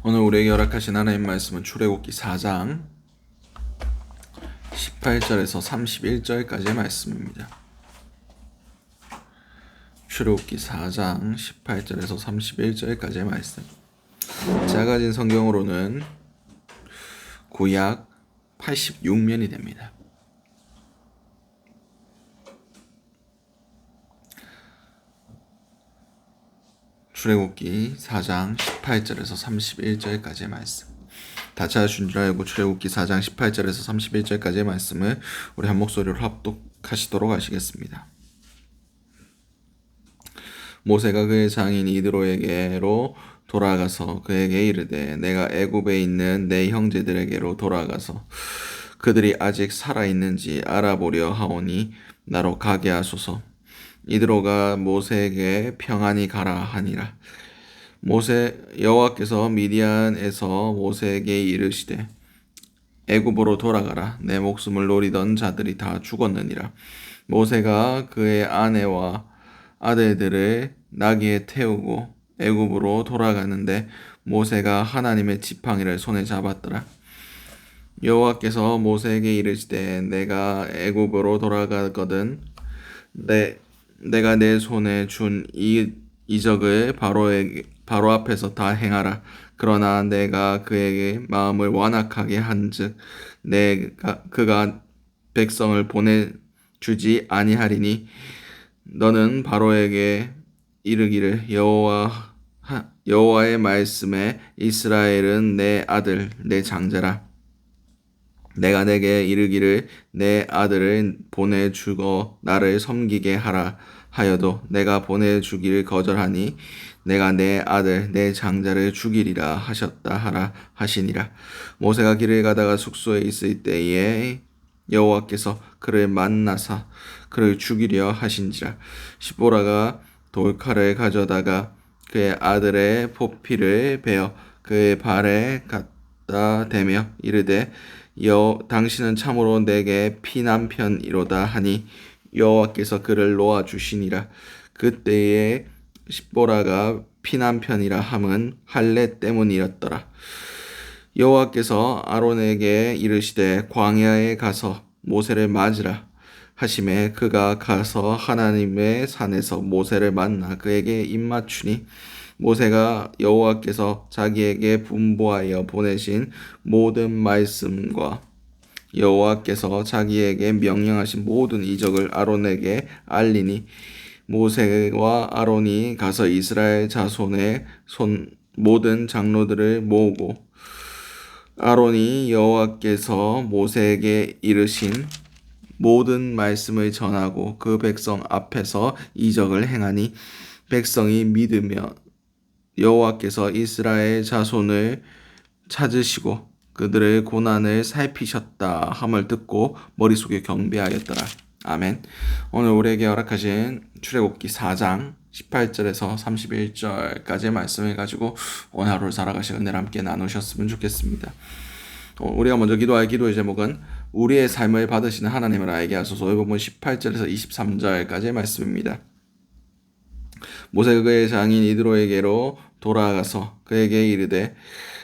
오늘 우리에게 허락하신 하나님 말씀은 출애굽기 4장 18절에서 31절까지의 말씀입니다. 출애굽기 4장 18절에서 31절까지의 말씀. 제가 가진 성경으로는 구약 86면이 됩니다. 출애굽기 4장 18절에서 31절까지의 말씀. 다 찾으신 줄 알고 출애굽기 4장 18절에서 31절까지의 말씀을 우리 한 목소리로 합독하시도록 하시겠습니다. 모세가 그의 장인 이드로에게로 돌아가서 그에게 이르되 내가 애굽에 있는 내 형제들에게로 돌아가서 그들이 아직 살아있는지 알아보려 하오니 나로 가게 하소서. 이드로가 모세에게 평안히 가라 하니라. 여호와께서 미디안에서 모세에게 이르시되 애굽으로 돌아가라. 내 목숨을 노리던 자들이 다 죽었느니라. 모세가 그의 아내와 아들들을 나귀에 태우고 애굽으로 돌아가는데 모세가 하나님의 지팡이를 손에 잡았더라. 여호와께서 모세에게 이르시되 내가 애굽으로 돌아가거든 내가 내 손에 준 이 이적을 바로 앞에서 다 행하라. 그러나 내가 그에게 마음을 완악하게 한즉 그가 백성을 보내주지 아니하리니 너는 바로에게 이르기를 여호와의 말씀에 이스라엘은 내 아들 내 장자라. 내가 내게 이르기를 내 아들을 보내주고 나를 섬기게 하라 하여도 내가 보내주기를 거절하니 내가 내 아들 내 장자를 죽이리라 하셨다 하라 하시니라. 모세가 길을 가다가 숙소에 있을 때에 여호와께서 그를 만나사 그를 죽이려 하신지라. 시보라가 돌칼을 가져다가 그의 아들의 포피를 베어 그의 발에 갖다 대며 이르되 당신은 참으로 내게 피남편이로다 하니 여호와께서 그를 놓아 주시니라. 그때에 시보라가 피남편이라 함은 할례 때문이었더라. 여호와께서 아론에게 이르시되 광야에 가서 모세를 맞으라 하시매 그가 가서 하나님의 산에서 모세를 만나 그에게 입맞추니 모세가 여호와께서 자기에게 분부하여 보내신 모든 말씀과 여호와께서 자기에게 명령하신 모든 이적을 아론에게 알리니 모세와 아론이 가서 이스라엘 자손의 모든 장로들을 모으고 아론이 여호와께서 모세에게 이르신 모든 말씀을 전하고 그 백성 앞에서 이적을 행하니 백성이 믿으며 여호와께서 이스라엘 자손을 찾으시고 그들의 고난을 살피셨다 함을 듣고 머릿속에 경배하였더라. 아멘. 오늘 우리에게 허락하신 출애굽기 4장 18절에서 31절까지의 말씀을 가지고 오늘 하루를 살아가실 은혜를 함께 나누셨으면 좋겠습니다. 우리가 먼저 기도할 기도의 제목은 우리의 삶을 받으시는 하나님을 알게 하소서. 이 부분 18절에서 23절까지의 말씀입니다. 모세가 그의 장인 이드로에게로 돌아가서 그에게 이르되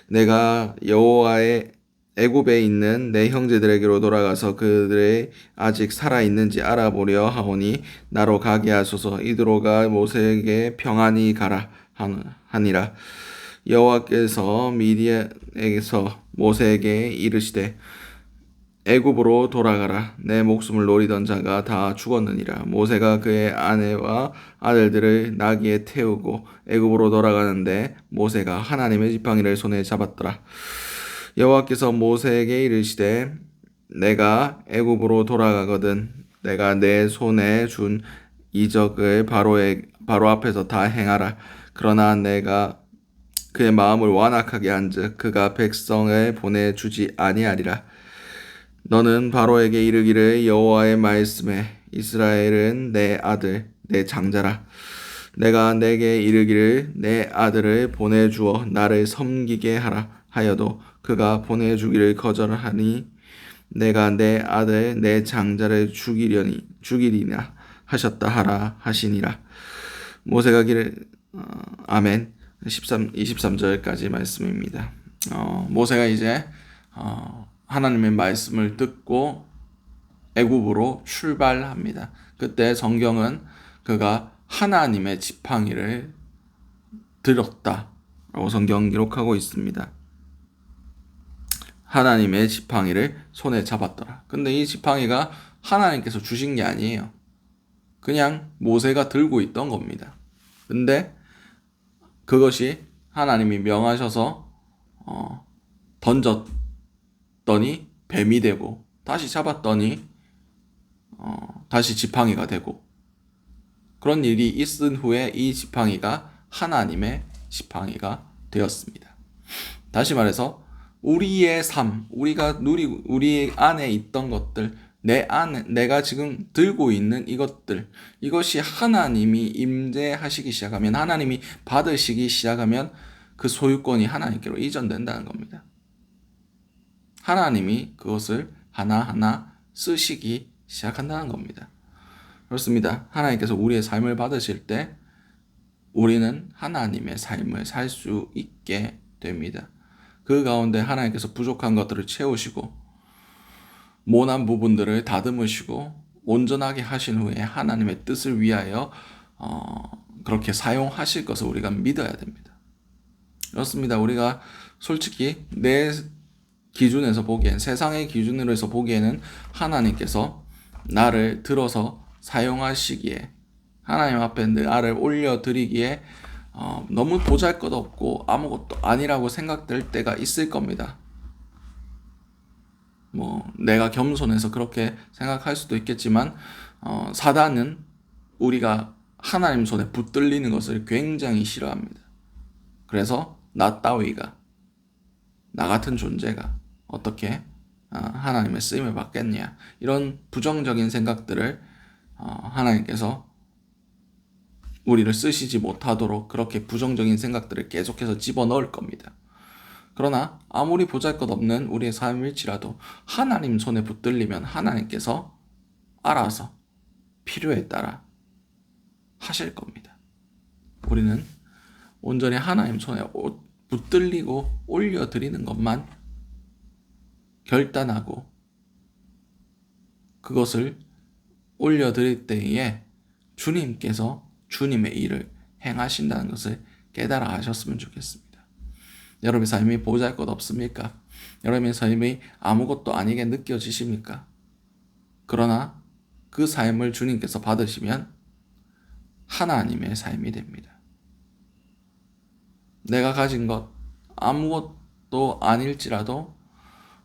내가 여호와의 애굽에 있는 내 형제들에게로 돌아가서 그들의 아직 살아있는지 알아보려 하오니 나로 가게 하소서. 이드로가 모세에게 평안히 가라 하니라. 여호와께서 미디안에서 모세에게 이르시되 애굽으로 돌아가라. 내 목숨을 노리던 자가 다 죽었느니라. 모세가 그의 아내와 아들들을 나귀에 태우고 애굽으로 돌아가는데 모세가 하나님의 지팡이를 손에 잡았더라. 여호와께서 모세에게 이르시되 내가 애굽으로 돌아가거든 내가 내 손에 준 이적을 바로 앞에서 다 행하라. 그러나 내가 그의 마음을 완악하게 한즉 그가 백성을 보내주지 아니하리라. 너는 바로에게 이르기를 여호와의 말씀에 이스라엘은 내 아들 내 장자라. 내가 내게 이르기를 내 아들을 보내주어 나를 섬기게 하라 하여도 그가 보내주기를 거절하니 내가 내 아들 내 장자를 죽이리나 하셨다 하라 하시니라. 모세가 아멘. 23절까지 말씀입니다. 모세가 이제 하나님의 말씀을 듣고 애굽으로 출발합니다. 그때 성경은 그가 하나님의 지팡이를 들었다라고 성경 기록하고 있습니다. 하나님의 지팡이를 손에 잡았더라. 근데 이 지팡이가 하나님께서 주신 게 아니에요. 그냥 모세가 들고 있던 겁니다. 근데 그것이 하나님이 명하셔서 던졌더니 뱀이 되고 다시 잡았더니 다시 지팡이가 되고 그런 일이 있은 후에 이 지팡이가 하나님의 지팡이가 되었습니다. 다시 말해서 우리의 삶, 우리 안에 있던 것들, 내가 지금 들고 있는 이것들, 이것이 하나님이 임재하시기 시작하면, 하나님이 받으시기 시작하면 그 소유권이 하나님께로 이전된다는 겁니다. 하나님이 그것을 하나하나 쓰시기 시작한다는 겁니다. 그렇습니다. 하나님께서 우리의 삶을 받으실 때 우리는 하나님의 삶을 살 수 있게 됩니다. 그 가운데 하나님께서 부족한 것들을 채우시고 모난 부분들을 다듬으시고 온전하게 하신 후에 하나님의 뜻을 위하여 그렇게 사용하실 것을 우리가 믿어야 됩니다. 그렇습니다. 우리가 솔직히 내 기준에서 보기엔, 세상의 기준으로 해서 보기에는 하나님께서 나를 들어서 사용하시기에, 하나님 앞에 나를 올려드리기에 너무 보잘것없고 아무것도 아니라고 생각될 때가 있을 겁니다. 내가 겸손해서 그렇게 생각할 수도 있겠지만 사단은 우리가 하나님 손에 붙들리는 것을 굉장히 싫어합니다. 그래서 나 따위가, 나 같은 존재가 어떻게 하나님의 쓰임을 받겠냐, 이런 부정적인 생각들을 하나님께서 우리를 쓰시지 못하도록 그렇게 부정적인 생각들을 계속해서 집어넣을 겁니다. 그러나 아무리 보잘것없는 우리의 삶일지라도 하나님 손에 붙들리면 하나님께서 알아서 필요에 따라 하실 겁니다. 우리는 온전히 하나님 손에 붙들리고 올려드리는 것만 결단하고 그것을 올려드릴 때에 주님께서 주님의 일을 행하신다는 것을 깨달아 하셨으면 좋겠습니다. 여러분의 삶이 보잘것없습니까? 여러분의 삶이 아무것도 아니게 느껴지십니까? 그러나 그 삶을 주님께서 받으시면 하나님의 삶이 됩니다. 내가 가진 것 아무것도 아닐지라도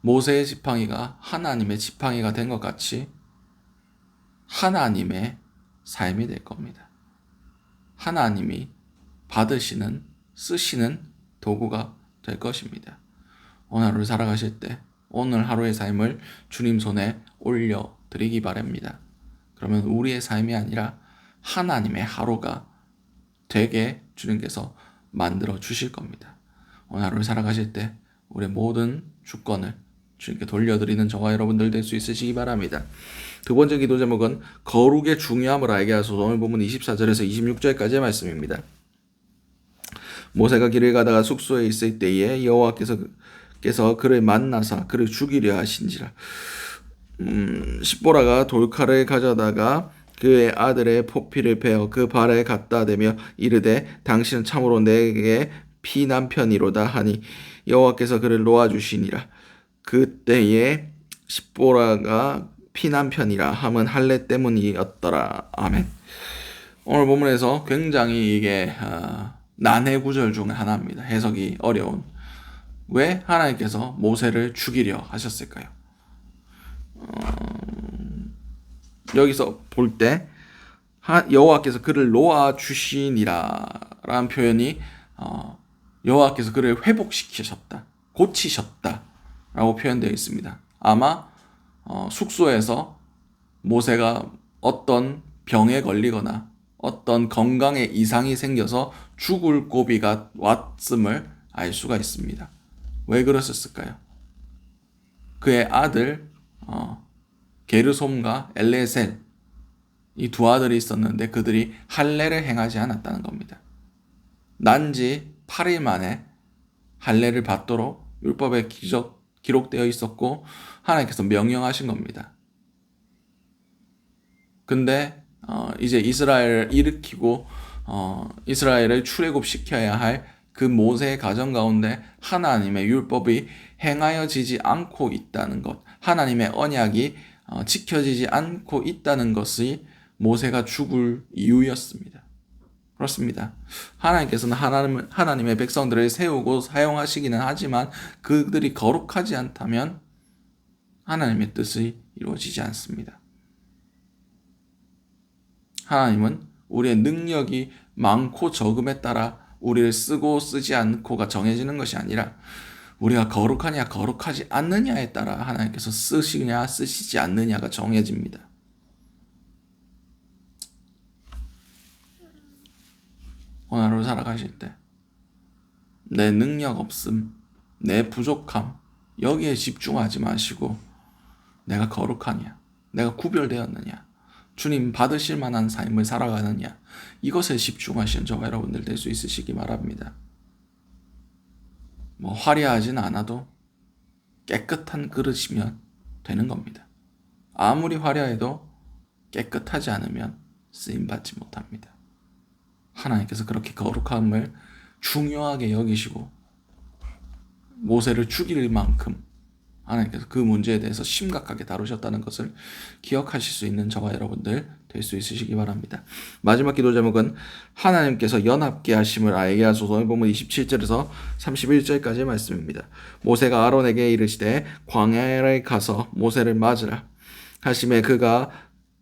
모세의 지팡이가 하나님의 지팡이가 된 것 같이 하나님의 삶이 될 겁니다. 하나님이 받으시는, 쓰시는 도구가 될 것입니다. 오늘 하루를 살아가실 때 오늘 하루의 삶을 주님 손에 올려드리기 바랍니다. 그러면 우리의 삶이 아니라 하나님의 하루가 되게 주님께서 만들어 주실 겁니다. 오늘 하루를 살아가실 때 우리의 모든 주권을 주님께 돌려드리는 저와 여러분들 될 수 있으시기 바랍니다. 두 번째 기도 제목은 거룩의 중요함을 알게 하소서. 오늘 본문 24절에서 26절까지의 말씀입니다. 모세가 길을 가다가 숙소에 있을 때에 여호와께서 그를 만나사 그를 죽이려 하신지라. 십보라가 돌칼을 가져다가 그의 아들의 포피를 베어 그 발에 갖다 대며 이르되 당신은 참으로 내게 피난편이로다 하니 여호와께서 그를 놓아주시니라. 그때에 십보라가 피난편이라 함은 할례 때문이었더라. 아멘. 오늘 본문에서 굉장히 이게 난해 구절 중 하나입니다. 해석이 어려운. 왜 하나님께서 모세를 죽이려 하셨을까요? 여기서 볼 때 여호와께서 그를 놓아주시니라 라는 표현이 여호와께서 그를 회복시키셨다, 고치셨다 라고 표현되어 있습니다. 아마 숙소에서 모세가 어떤 병에 걸리거나 어떤 건강에 이상이 생겨서 죽을 고비가 왔음을 알 수가 있습니다. 왜 그랬을까요? 그의 아들 게르솜과 엘레셀, 이 두 아들이 있었는데 그들이 할례를 행하지 않았다는 겁니다. 난지 8일 만에 할례를 받도록 율법에 기록되어 있었고 하나님께서 명령하신 겁니다. 근데 이제 이스라엘을 일으키고 이스라엘을 출애굽시켜야 할 그 모세의 가정 가운데 하나님의 율법이 행하여지지 않고 있다는 것, 하나님의 언약이 지켜지지 않고 있다는 것이 모세가 죽을 이유였습니다. 그렇습니다. 하나님께서는 하나님의 백성들을 세우고 사용하시기는 하지만 그들이 거룩하지 않다면 하나님의 뜻이 이루어지지 않습니다. 하나님은 우리의 능력이 많고 적음에 따라 우리를 쓰고 쓰지 않고가 정해지는 것이 아니라 우리가 거룩하냐 거룩하지 않느냐에 따라 하나님께서 쓰시냐 쓰시지 않느냐가 정해집니다. 오늘 하루 살아가실 때 내 능력 없음, 내 부족함 여기에 집중하지 마시고 내가 거룩하냐, 내가 구별되었느냐, 주님 받으실 만한 삶을 살아가느냐 이것에 집중하시는 저와 여러분들 될 수 있으시기 바랍니다. 화려하진 않아도 깨끗한 그릇이면 되는 겁니다. 아무리 화려해도 깨끗하지 않으면 쓰임받지 못합니다. 하나님께서 그렇게 거룩함을 중요하게 여기시고 모세를 죽일 만큼 하나님께서 그 문제에 대해서 심각하게 다루셨다는 것을 기억하실 수 있는 저와 여러분들 될 수 있으시기 바랍니다. 마지막 기도 제목은 하나님께서 연합케 하심을 알게 하소서. 본문 27절에서 31절까지의 말씀입니다. 모세가 아론에게 이르시되 광야에 가서 모세를 맞으라 하심에 그가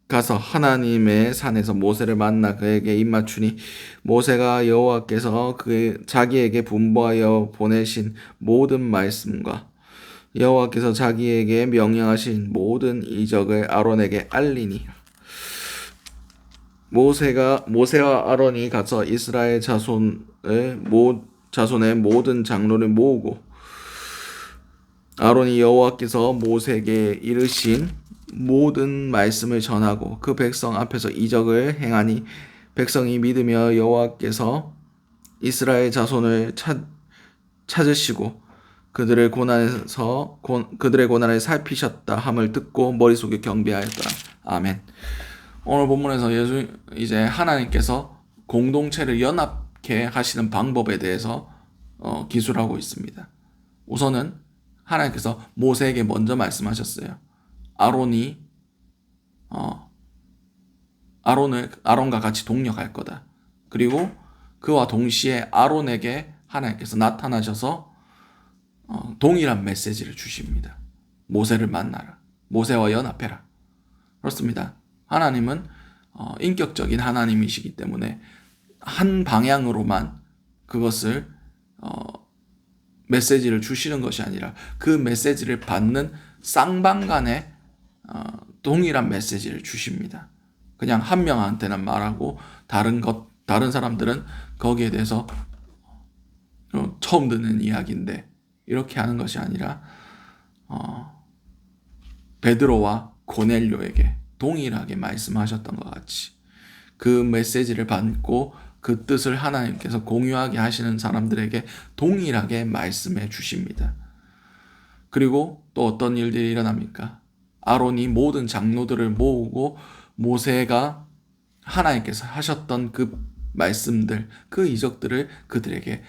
가서 하나님의 산에서 모세를 만나 그에게 입맞추니 모세가 여호와께서 자기에게 분부하여 보내신 모든 말씀과 여호와께서 자기에게 명령하신 모든 이적을 아론에게 알리니 모세와 아론이 가서 이스라엘 자손의 모든 장로를 모으고 아론이 여호와께서 모세에게 이르신 모든 말씀을 전하고 그 백성 앞에서 이적을 행하니 백성이 믿으며 여호와께서 이스라엘 자손을 찾으시고 그들의 고난을 살피셨다 함을 듣고 머릿속에 경배하였더라. 아멘. 오늘 본문에서 이제 하나님께서 공동체를 연합케 하시는 방법에 대해서 기술하고 있습니다. 우선은 하나님께서 모세에게 먼저 말씀하셨어요. 아론과 같이 동력할 거다. 그리고 그와 동시에 아론에게 하나님께서 나타나셔서 동일한 메시지를 주십니다. 모세를 만나라. 모세와 연합해라. 그렇습니다. 하나님은 인격적인 하나님이시기 때문에 한 방향으로만 그것을 메시지를 주시는 것이 아니라 그 메시지를 받는 쌍방간에 동일한 메시지를 주십니다. 그냥 한 명한테는 말하고 다른 사람들은 거기에 대해서 처음 듣는 이야기인데 이렇게 하는 것이 아니라 베드로와 고넬료에게 동일하게 말씀하셨던 것 같이 그 메시지를 받고 그 뜻을 하나님께서 공유하게 하시는 사람들에게 동일하게 말씀해 주십니다. 그리고 또 어떤 일들이 일어납니까? 아론이 모든 장로들을 모으고 모세가 하나님께서 하셨던 그 말씀들, 그 이적들을 그들에게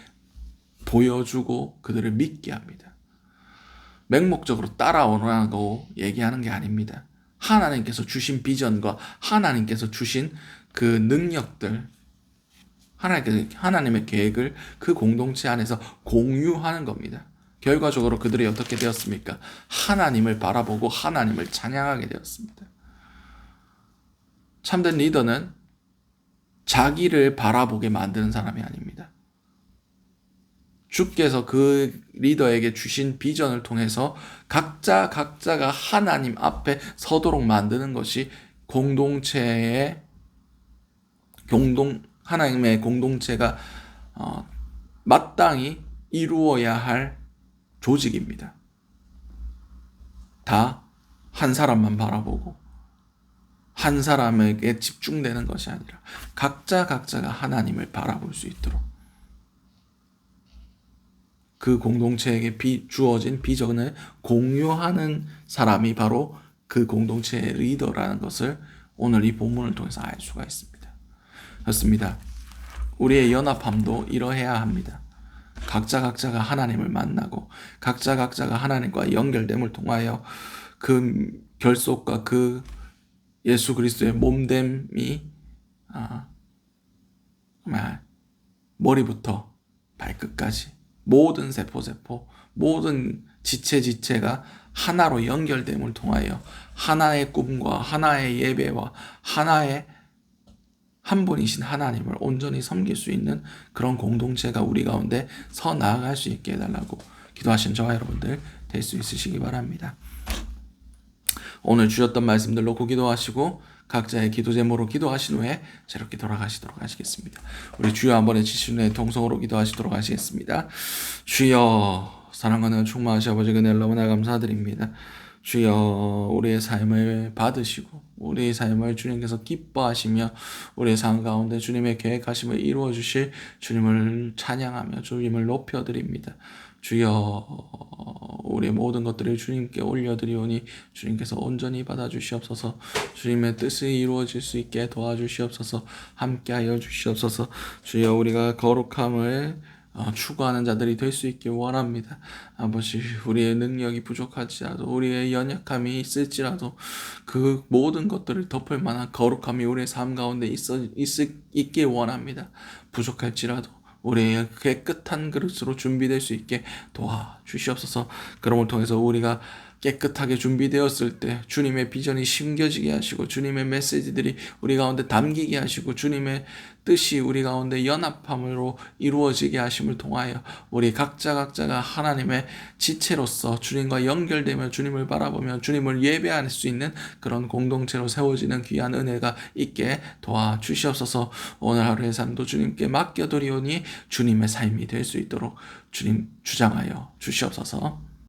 보여주고 그들을 믿게 합니다. 맹목적으로 따라오라고 얘기하는 게 아닙니다. 하나님께서 주신 비전과 하나님께서 주신 그 능력들, 하나님의 계획을 그 공동체 안에서 공유하는 겁니다. 결과적으로 그들이 어떻게 되었습니까? 하나님을 바라보고 하나님을 찬양하게 되었습니다. 참된 리더는 자기를 바라보게 만드는 사람이 아닙니다. 주께서 그 리더에게 주신 비전을 통해서 각자가 하나님 앞에 서도록 만드는 것이 하나님의 공동체가 마땅히 이루어야 할 조직입니다. 다 한 사람만 바라보고 한 사람에게 집중되는 것이 아니라 각자가 하나님을 바라볼 수 있도록 그 공동체에게 주어진 비전을 공유하는 사람이 바로 그 공동체의 리더라는 것을 오늘 이 본문을 통해서 알 수가 있습니다. 그렇습니다. 우리의 연합함도 이러해야 합니다. 각자가 하나님을 만나고 각자가 하나님과 연결됨을 통하여 그 결속과 그 예수 그리스도의 몸됨이 머리부터 발끝까지 모든 세포 모든 지체가 하나로 연결됨을 통하여 하나의 꿈과 하나의 예배와 하나의 한 분이신 하나님을 온전히 섬길 수 있는 그런 공동체가 우리 가운데 서 나아갈 수 있게 해달라고 기도하신 저와 여러분들 될 수 있으시기 바랍니다. 오늘 주셨던 말씀들 놓고 기도하시고 각자의 기도 제목으로 기도하신 후에 새롭게 돌아가시도록 하시겠습니다. 우리 주여 한번 외치신 후에 동성으로 기도하시도록 하시겠습니다. 주여, 사랑하는 충만하신 아버지 은혜를 너무나 감사드립니다. 주여, 우리의 삶을 받으시고 우리의 삶을 주님께서 기뻐하시며 우리의 삶 가운데 주님의 계획하심을 이루어 주실 주님을 찬양하며 주님을 높여드립니다. 주여, 우리의 모든 것들을 주님께 올려드리오니 주님께서 온전히 받아주시옵소서. 주님의 뜻이 이루어질 수 있게 도와주시옵소서. 함께하여 주시옵소서. 주여, 우리가 거룩함을 추구하는 자들이 될 수 있길 원합니다. 아버지, 우리의 능력이 부족할지라도 우리의 연약함이 있을지라도 그 모든 것들을 덮을 만한 거룩함이 우리의 삶 가운데 있길 원합니다. 부족할지라도 우리의 깨끗한 그릇으로 준비될 수 있게 도와주시옵소서. 그럼을 통해서 우리가 깨끗하게 준비되었을 때 주님의 비전이 심겨지게 하시고 주님의 메시지들이 우리 가운데 담기게 하시고 주님의 뜻이 우리 가운데 연합함으로 이루어지게 하심을 통하여 우리 각자가 하나님의 지체로서 주님과 연결되며 주님을 바라보며 주님을 예배할 수 있는 그런 공동체로 세워지는 귀한 은혜가 있게 도와주시옵소서. 오늘 하루의 삶도 주님께 맡겨드리오니 주님의 삶이 될 수 있도록 주님 주장하여 주시옵소서.